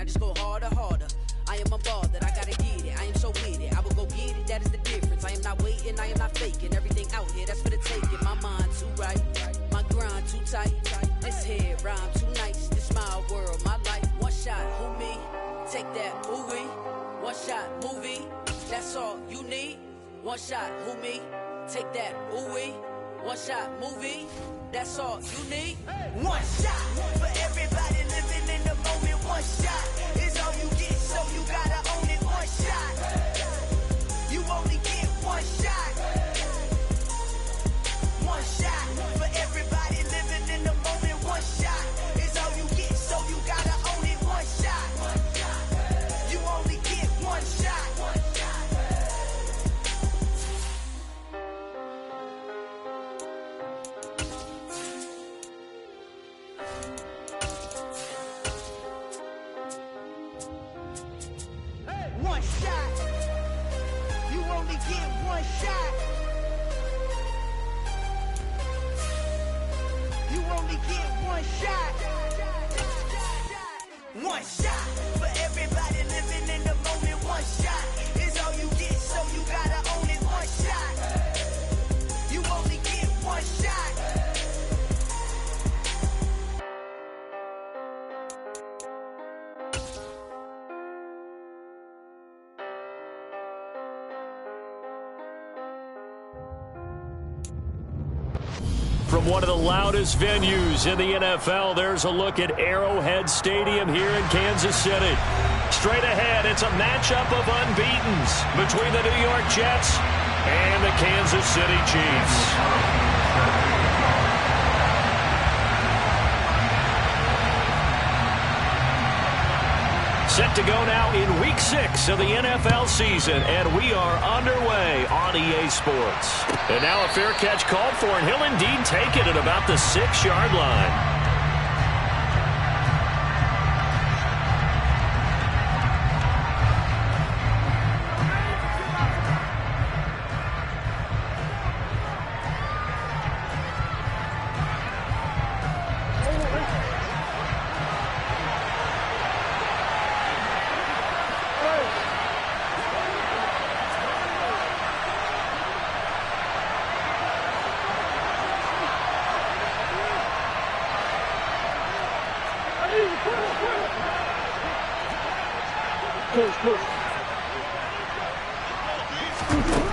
I just go harder, harder. I am unbothered, I gotta get it. I am so with it, I will go get it, that is the difference. I am not waiting, I am not faking. Everything out here, that's for the taking. My mind too right, my grind too tight. This head rhyme too nice. This my world, my life. One shot, who me? Take that, ooh-wee. One shot, movie. That's all you need. One shot, who me? Take that, ooh-wee. One shot, movie. That's all you need. One shot for everybody living in the moment. One shot is all you get, so you gotta own it. One shot. You only get one shot. One shot for everybody living in the moment. One shot is all you get, so you gotta own it. One shot. You only get one shot. One shot. You only get one shot. You only get one shot. One shot for everybody living in the moment. One shot is all you get, so you gotta own it. One shot. You only get one shot. From one of the loudest venues in the NFL, there's a look at Arrowhead Stadium here in Kansas City. Straight ahead, it's a matchup of unbeatens between the New York Jets and the Kansas City Chiefs. Set to go now in Week 6 of the NFL season, and we are underway on EA Sports. And now a fair catch called for, and he'll indeed take it at about the 6-yard line.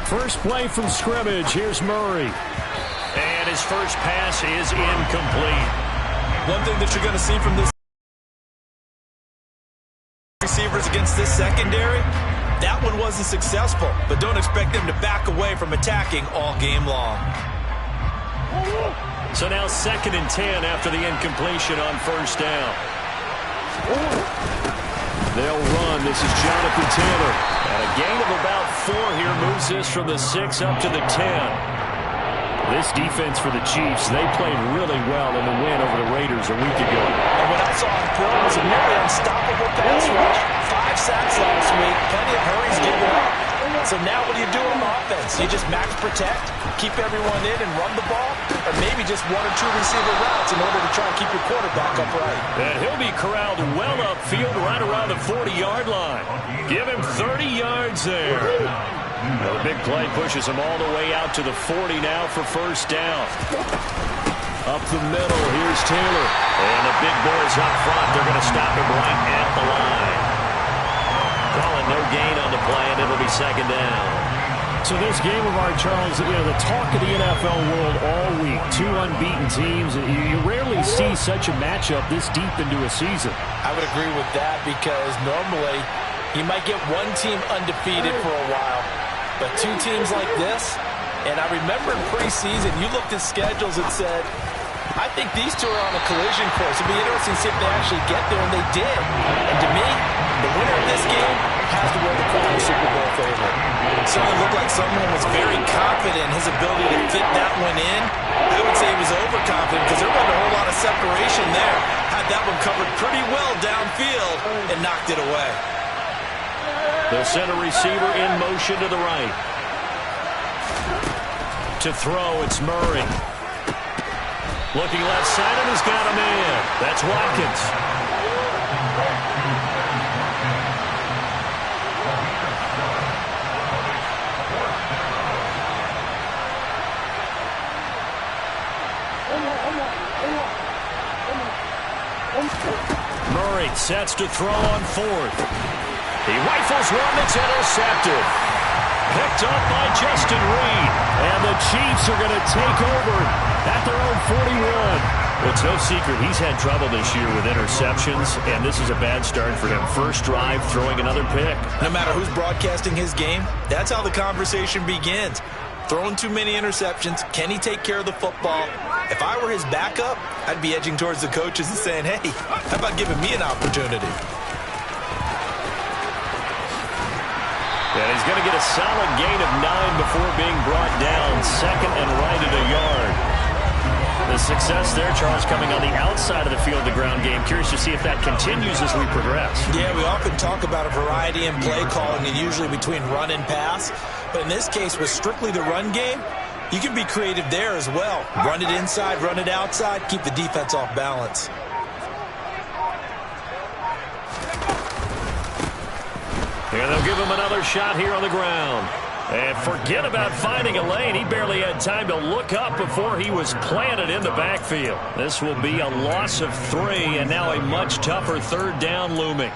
First play from scrimmage. Here's Murray. And his first pass is incomplete. One thing that you're going to see from this receivers against this secondary, that one wasn't successful, but don't expect them to back away from attacking all game long. So now 2nd and 10 after the incompletion on first down. They'll run. This is Jonathan Taylor. And a gain of about 4 here moves this from the 6 up to the 10. This defense for the Chiefs, they played really well in the win over the Raiders a week ago. And what I saw on film was a nearly unstoppable pass rush. 5 sacks last week. Plenty of hurries getting up. So now what do you do on offense? You just max protect, keep everyone in and run the ball, or maybe just 1 or 2 receiver routes in order to try and keep your quarterback upright. And he'll be corralled well upfield right around the 40-yard line. Give him 30 yards there. The big play pushes him all the way out to the 40 now for first down. Up the middle, here's Taylor. And the big boys up front, they're going to stop him right at the line. Calling no gain on the play, and it'll be 2nd down. So this game of our Charles, you know, the talk of the NFL world all week. 2 unbeaten teams. You rarely see such a matchup this deep into a season. I would agree with that because normally you might get one team undefeated for a while, but 2 teams like this, and I remember in preseason you looked at schedules and said, I think these 2 are on a collision course. It'd be interesting to see if they actually get there, and they did. And to me, the winner of this game has to wear the crown of Super Bowl favorite. It certainly looked like someone was very confident in his ability to fit that one in. I would say he was overconfident because there wasn't a whole lot of separation there. Had that one covered pretty well downfield and knocked it away. They'll send a receiver in motion to the right. To throw, it's Murray. Looking left side, and he's got a man. That's Watkins. sets to throw on fourth. He rifles one that's intercepted. Picked up by Justin Reed. And the Chiefs are going to take over at their own 41. Well, it's no secret he's had trouble this year with interceptions, and this is a bad start for him. First drive, throwing another pick. No matter who's broadcasting his game, that's how the conversation begins. Throwing too many interceptions, can he take care of the football? If I were his backup, I'd be edging towards the coaches and saying, hey, how about giving me an opportunity? And he's going to get a solid gain of 9 before being brought down. Second and right at a yard. The success there, Charles, coming on the outside of the field, the ground game. Curious to see if that continues as we progress. Yeah, we often talk about a variety in play calling and usually between run and pass. But in this case, with strictly the run game, you can be creative there as well. Run it inside, run it outside, keep the defense off balance. And they'll give him another shot here on the ground. And forget about finding a lane. He barely had time to look up before he was planted in the backfield. This will be a loss of 3, and now a much tougher third down looming.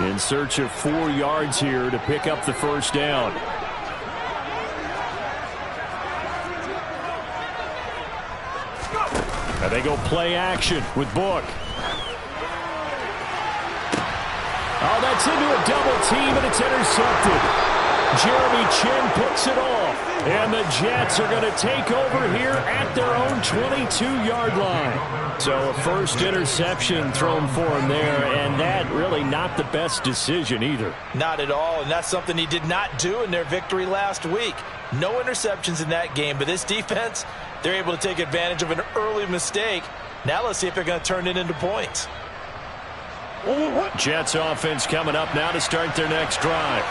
In search of 4 yards here to pick up the first down. And they go play action with Book. Oh, that's into a double team, and it's intercepted. Jeremy Chin puts it off. And the Jets are going to take over here at their own 22-yard line. So a first interception thrown for him there, and that really not the best decision either. Not at all, and that's something he did not do in their victory last week. No interceptions in that game, but this defense, they're able to take advantage of an early mistake. Now let's see if they're going to turn it into points. Jets offense coming up now to start their next drive.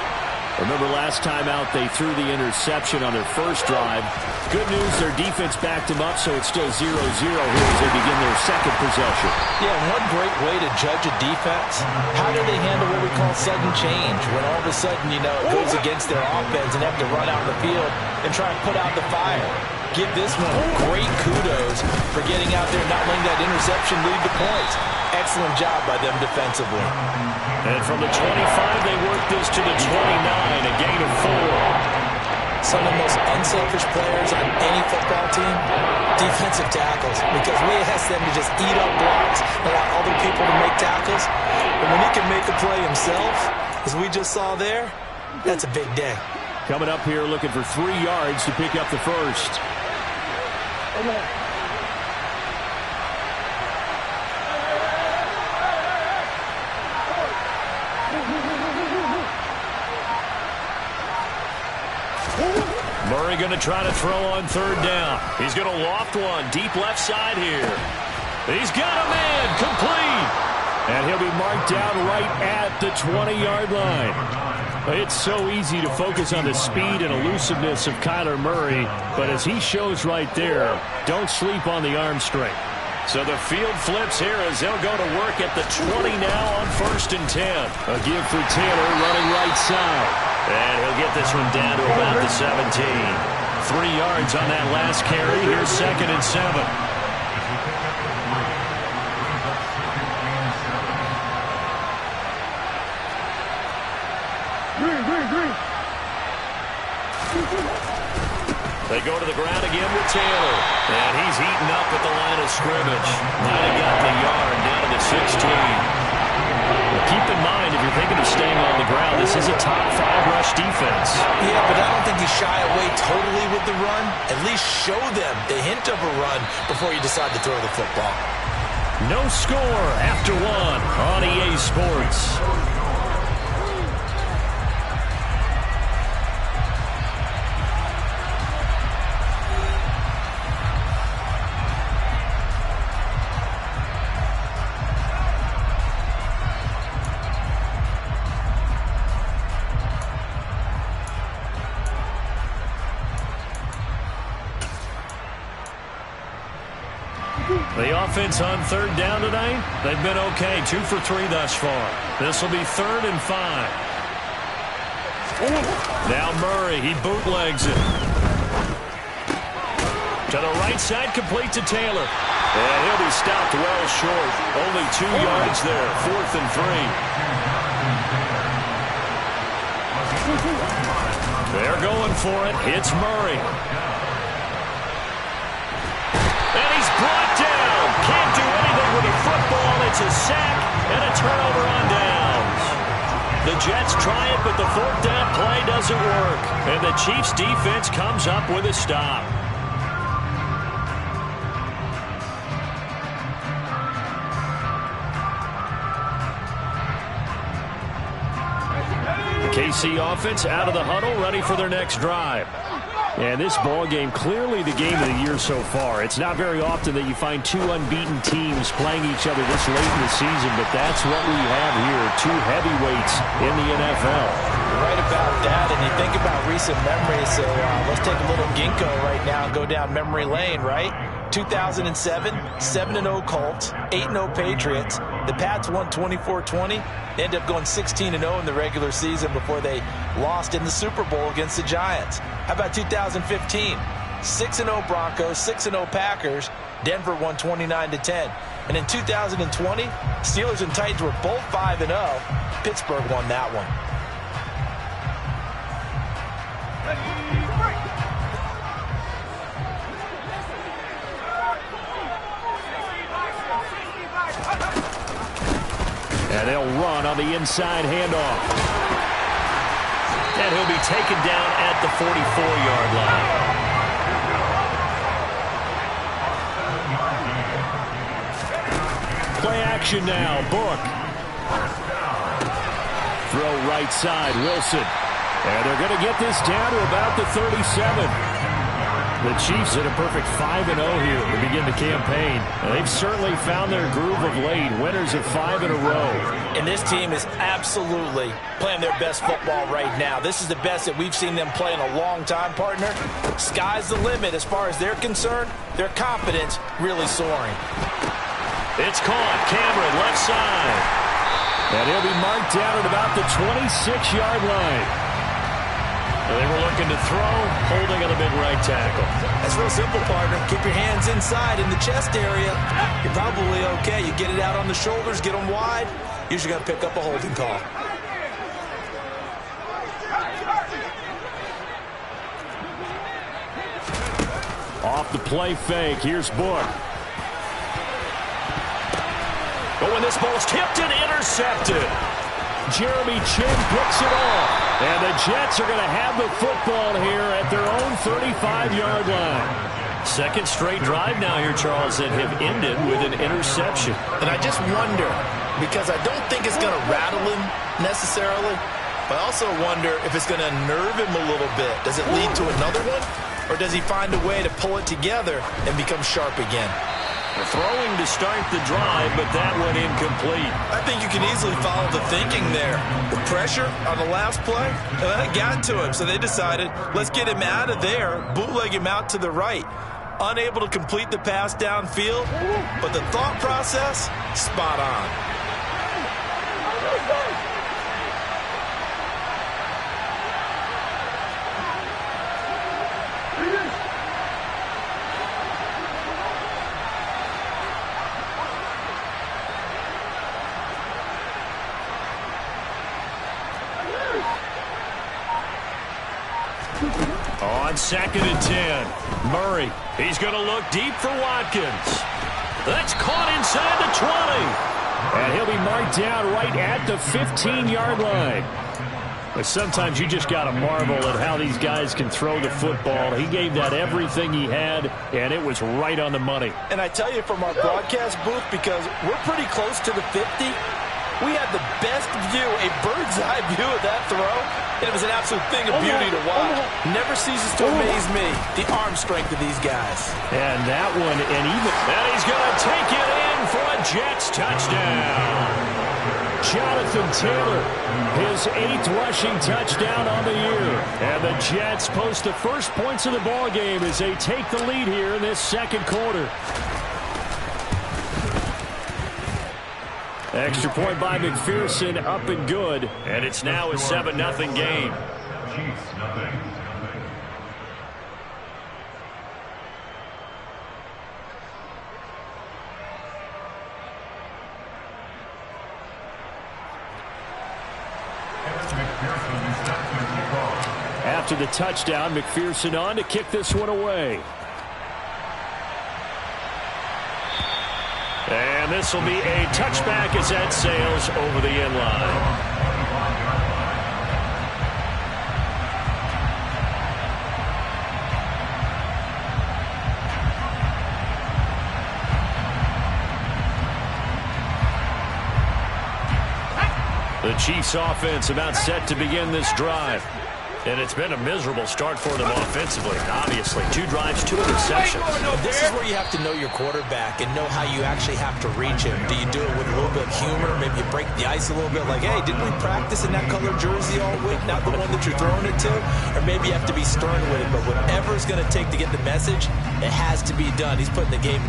Remember last time out they threw the interception on their first drive. Good news, their defense backed them up, so it's still 0-0 here as they begin their second possession. Yeah, one great way to judge a defense, how do they handle what we call sudden change? When all of a sudden, you know, it goes against their offense and they have to run out in the field and try and put out the fire. Give this one great kudos for getting out there and not letting that interception lead to points. Excellent job by them defensively. And from the 25, they work this to the 29, a gain of 4. Some of the most unselfish players on any football team, defensive tackles, because we ask them to just eat up blocks, allow other people to make tackles. But when he can make a play himself, as we just saw there, that's a big day. Coming up here looking for 3 yards to pick up the first. Murray going to try to throw on third down. He's going to loft one deep left side here. He's got a man complete. And he'll be marked down right at the 20-yard line. It's so easy to focus on the speed and elusiveness of Kyler Murray, but as he shows right there, don't sleep on the arm strength. So the field flips here as they'll go to work at the 20 now on 1st and 10. A give for Taylor running right side. And he'll get this one down to about the 17. 3 yards on that last carry. Here's 2nd and 7. They go to the ground again with Taylor. And he's eaten up at the line of scrimmage. Might have gotten a yard down to the 16. Well, keep in mind, if you're thinking of staying on the ground, this is a top 5 rush defense. Yeah, but I don't think you shy away totally with the run. At least show them the hint of a run before you decide to throw the football. No score after 1 on EA Sports. The offense on third down tonight, they've been okay. 2 for 3 thus far. This will be 3rd and 5. Now Murray, he bootlegs it. To the right side, complete to Taylor. And he'll be stopped well short. Only 2 yards there, 4th and 3. They're going for it. Hits Murray. And he's brought down. Can't do anything with the football. It's a sack and a turnover on downs. The Jets try it, but the 4th down play doesn't work. And the Chiefs' defense comes up with a stop. KC offense out of the huddle, ready for their next drive. And this ball game, clearly the game of the year so far. It's not very often that you find 2 unbeaten teams playing each other this late in the season, but that's what we have here, 2 heavyweights in the NFL. You're right about that, and you think about recent memories, so let's take a little ginkgo right now and go down memory lane, right? 2007, 7-0 Colts, 8-0 Patriots. The Pats won 24-20. They ended up going 16-0 in the regular season before they lost in the Super Bowl against the Giants. How about 2015? 6-0 Broncos, 6-0 Packers. Denver won 29-10. And in 2020, Steelers and Titans were both 5-0. Pittsburgh won that one. And they'll run on the inside handoff. And he'll be taken down at the 44-yard line. Play action now. Book. Throw right side. Wilson. And they're going to get this down to about the 37. The Chiefs hit a perfect 5-0 here to begin the campaign. And they've certainly found their groove of late. Winners of 5 in a row. And this team is absolutely playing their best football right now. This is the best that we've seen them play in a long time, partner. Sky's the limit as far as they're concerned. Their confidence really soaring. It's caught. Cameron, left side. And he'll be marked down at about the 26-yard line. They were looking to throw, holding on the big right tackle. That's real simple, partner. Keep your hands inside in the chest area. You're probably okay. You get it out on the shoulders, get them wide. Usually going to pick up a holding call. Off the play fake. Here's Book. But when this ball's tipped and intercepted. Jeremy Chin picks it off. And the Jets are going to have the football here at their own 35-yard line. Second straight drive now here, Charles, that have ended with an interception. And I just wonder, because I don't think it's going to rattle him necessarily, but I also wonder if it's going to unnerve him a little bit. Does it lead to another one? Or does he find a way to pull it together and become sharp again? Throwing to start the drive, but that one incomplete. I think you can easily follow the thinking there. The pressure on the last play, and that got to him. So they decided, let's get him out of there, bootleg him out to the right. Unable to complete the pass downfield, but the thought process, spot on. On 2nd and 10, Murray. He's going to look deep for Watkins. That's caught inside the 20. And he'll be marked down right at the 15-yard line. But sometimes you just got to marvel at how these guys can throw the football. He gave that everything he had, and it was right on the money. And I tell you from our broadcast booth, because we're pretty close to the 50, we had the best view, a bird's-eye view of that throw, and it was an absolute thing of beauty to watch. Never ceases to amaze me, the arm strength of these guys. And that one, and he's going to take it in for a Jets touchdown. Jonathan Taylor, his 8th rushing touchdown on the year. And the Jets post the first points of the ball game as they take the lead here in this second quarter. Extra point by McPherson, up and good. And it's now a 7-0 game. Chiefs, nothing. After the touchdown, McPherson on to kick this one away. And this will be a touchback as that sails over the end line. The Chiefs offense about set to begin this drive. And it's been a miserable start for them offensively. Obviously, 2 drives, 2 interceptions. This is where you have to know your quarterback and know how you actually have to reach him. Do you do it with a little bit of humor? Maybe you break the ice a little bit like, hey, didn't we practice in that color jersey all week? Not the one that you're throwing it to? Or maybe you have to be stern with it. But whatever it's going to take to get the message, it has to be done. He's putting the game in